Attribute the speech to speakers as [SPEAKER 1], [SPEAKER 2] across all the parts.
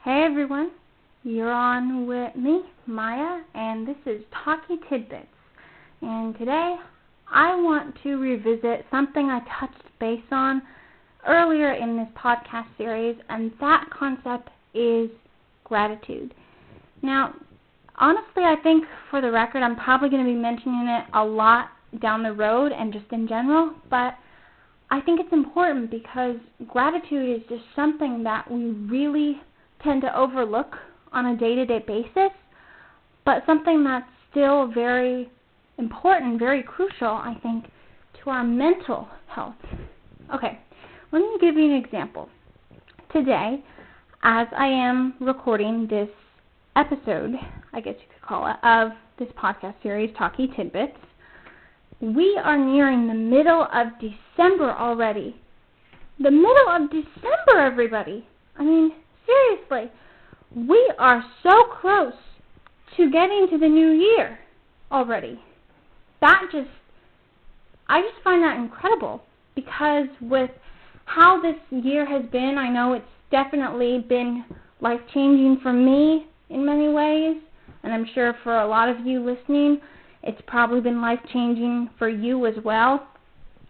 [SPEAKER 1] Hey everyone, you're on with me, Maia, and this is Talky Tidbits. And today, I want to revisit something I touched base on earlier in this podcast series, and that concept is gratitude. Now, honestly, I think for the record, I'm probably going to be mentioning it a lot down the road and just in general, but I think it's important because gratitude is just something that we really tend to overlook on a day-to-day basis, but something that's still very important, very crucial, I think, to our mental health. Okay, let me give you an example. Today, as I am recording this episode, I guess you could call it, of this podcast series, Talky Tidbits, we are nearing the middle of December already. The middle of December, everybody! I mean, seriously, we are so close to getting to the new year already. I just find that incredible because with how this year has been, I know it's definitely been life-changing for me in many ways, and I'm sure for a lot of you listening, it's probably been life-changing for you as well,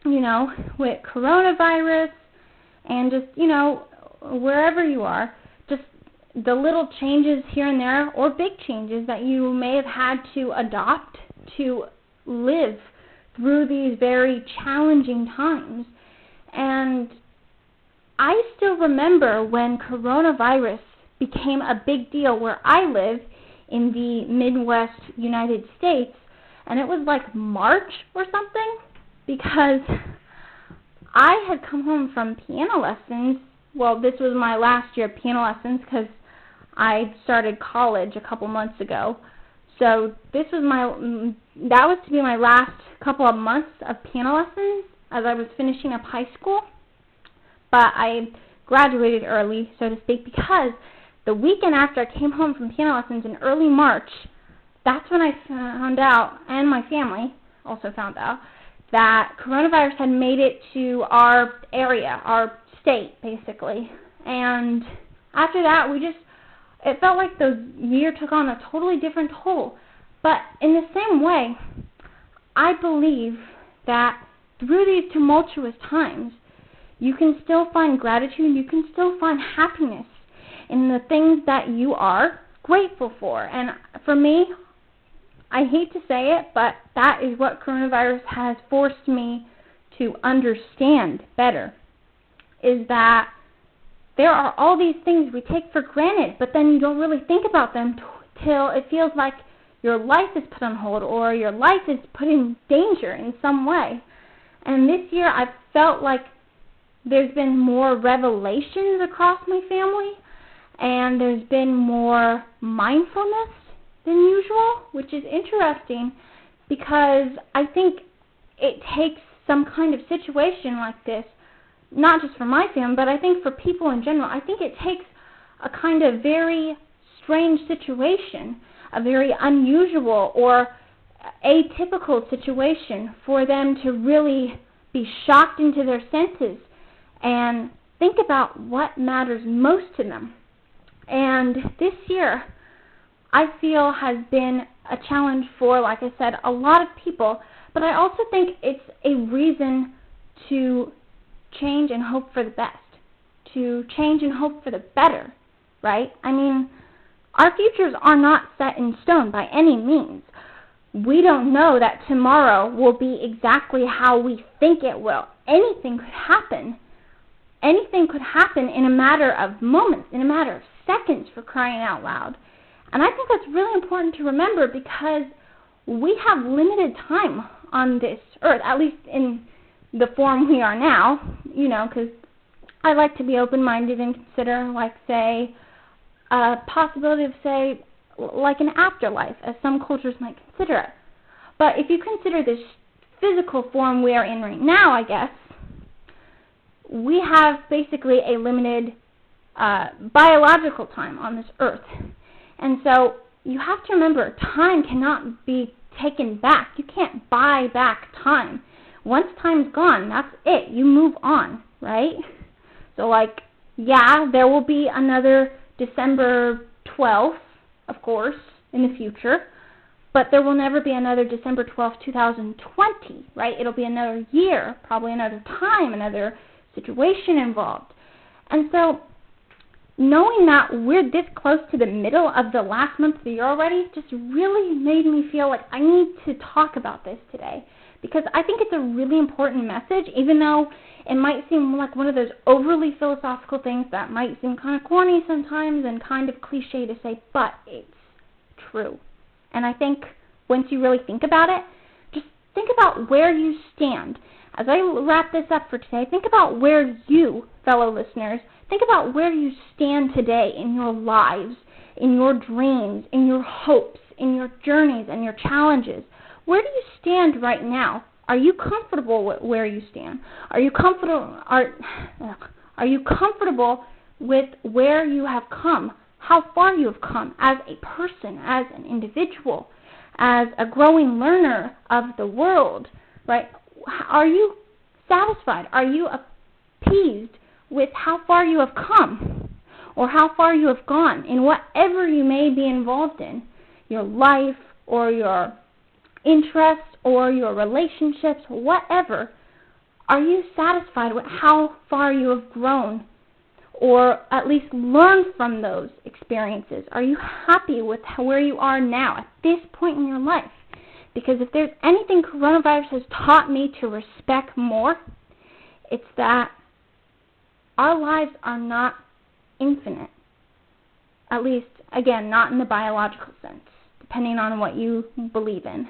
[SPEAKER 1] with coronavirus and just, wherever you are, just the little changes here and there or big changes that you may have had to adopt to live through these very challenging times. And I still remember when coronavirus became a big deal where I live in the Midwest United States, and it was like March or something, because I had come home from piano lessons. Well, this was my last year of piano lessons because I started college a couple months ago. So that was to be my last couple of months of piano lessons as I was finishing up high school. But I graduated early, so to speak, because the weekend after I came home from piano lessons in early March, that's when I found out, and my family also found out, that coronavirus had made it to our area, our state, basically. And after that, it felt like the year took on a totally different toll. But in the same way, I believe that through these tumultuous times, you can still find gratitude, you can still find happiness in the things that you are grateful for. And for me, I hate to say it, but that is what coronavirus has forced me to understand better, is that there are all these things we take for granted, but then you don't really think about them till it feels like your life is put on hold or your life is put in danger in some way. And this year I've felt like there's been more revelations across my family, and there's been more mindfulness than usual, which is interesting because I think it takes some kind of situation like this, not just for my family, but I think for people in general. I think it takes a kind of very strange situation, a very unusual or atypical situation for them to really be shocked into their senses and think about what matters most to them. And this year, I feel has been a challenge for, like I said, a lot of people, but I also think it's a reason to change and hope for the best, to change and hope for the better, right? I mean, our futures are not set in stone by any means. We don't know that tomorrow will be exactly how we think it will. Anything could happen. Anything could happen in a matter of moments, in a matter of seconds, for crying out loud. And I think that's really important to remember because we have limited time on this earth, at least in the form we are now, because I like to be open-minded and consider, say, a possibility of, like an afterlife, as some cultures might consider it. But if you consider this physical form we are in right now, I guess, we have basically a limited biological time on this earth. And so you have to remember, time cannot be taken back. You can't buy back time. Once time's gone, that's it. You move on, right? So, there will be another December 12th, of course, in the future, but there will never be another December 12th, 2020, right? It'll be another year, probably another time, another situation involved. And so knowing that we're this close to the middle of the last month of the year already just really made me feel like I need to talk about this today, because I think it's a really important message, even though it might seem like one of those overly philosophical things that might seem kind of corny sometimes and kind of cliche to say, but it's true. And I think once you really think about it, just think about where you stand. As I wrap this up for today, think about where you, fellow listeners, think about where you stand today in your lives, in your dreams, in your hopes, in your journeys and your challenges. Where do you stand right now? Are you comfortable with where you stand? Are you comfortable with where you have come? How far you have come as a person, as an individual, as a growing learner of the world, right? Are you satisfied? Are you appeased with how far you have come or how far you have gone in whatever you may be involved in, your life or your interests or your relationships, whatever? Are you satisfied with how far you have grown or at least learned from those experiences? Are you happy with where you are now at this point in your life? Because if there's anything coronavirus has taught me to respect more, it's that our lives are not infinite. At least, again, not in the biological sense, depending on what you believe in.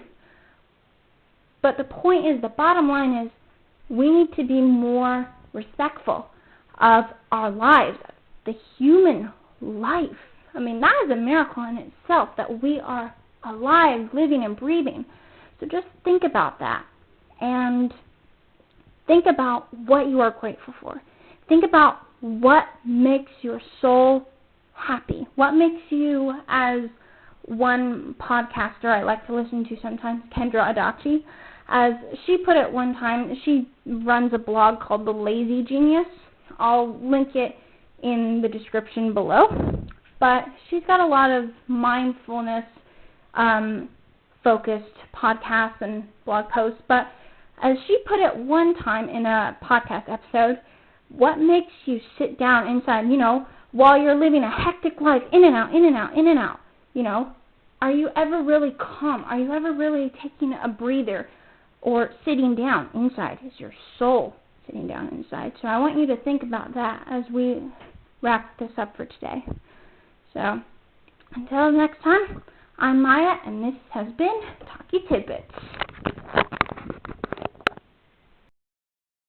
[SPEAKER 1] But the point is, the bottom line is, we need to be more respectful of our lives, the human life. I mean, that is a miracle in itself, that we are alive, living and breathing. So just think about that, and think about what you are grateful for. Think about what makes your soul happy. What makes you, as one podcaster I like to listen to sometimes, Kendra Adachi, as she put it one time, she runs a blog called The Lazy Genius. I'll link it in the description below. But she's got a lot of mindfulness focused podcasts and blog posts. But as she put it one time in a podcast episode, what makes you sit down inside, while you're living a hectic life, in and out, in and out, in and out, are you ever really calm? Are you ever really taking a breather or sitting down inside? Is your soul sitting down inside? So I want you to think about that as we wrap this up for today. So until next time, I'm Maia, and this has been Talky Tidbits.